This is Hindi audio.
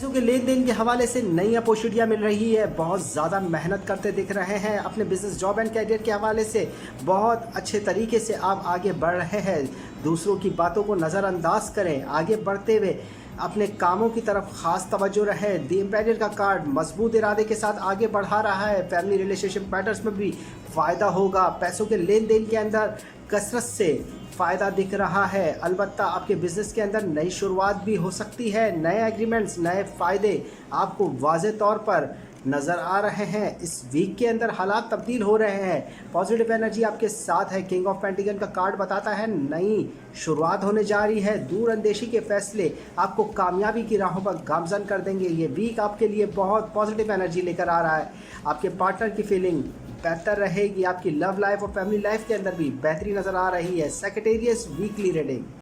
पैसों के लेन देन के हवाले से नई अपॉर्चुनिटियाँ मिल रही है। बहुत ज़्यादा मेहनत करते दिख रहे हैं। अपने बिजनेस, जॉब एंड कैरियर के हवाले से बहुत अच्छे तरीके से आप आगे बढ़ रहे हैं। दूसरों की बातों को नज़रअंदाज करें। आगे बढ़ते हुए अपने कामों की तरफ खास तवज्जो रहे। द एम्पायर का कार्ड मजबूत इरादे के साथ आगे बढ़ा रहा है। फैमिली रिलेशनशिप मैटर्स में भी फ़ायदा होगा। पैसों के लेन देन के अंदर कसरत से फ़ायदा दिख रहा है। अलबत्ता आपके बिज़नेस के अंदर नई शुरुआत भी हो सकती है। नए एग्रीमेंट्स, नए फ़ायदे आपको वाज़े तौर पर नज़र आ रहे हैं। इस वीक के अंदर हालात तब्दील हो रहे हैं। पॉजिटिव एनर्जी आपके साथ है। किंग ऑफ पेंटिकल का कार्ड बताता है नई शुरुआत होने जा रही है। दूर अंदेशी के फैसले आपको कामयाबी की राहों पर गामजन कर देंगे। ये वीक आपके लिए बहुत पॉजिटिव एनर्जी लेकर आ रहा है। आपके पार्टनर की फीलिंग बेहतर रहेगी। आपकी लव लाइफ और फैमिली लाइफ के अंदर भी बेहतरी नज़र आ रही है। सेक्रेटेरियस वीकली रीडिंग।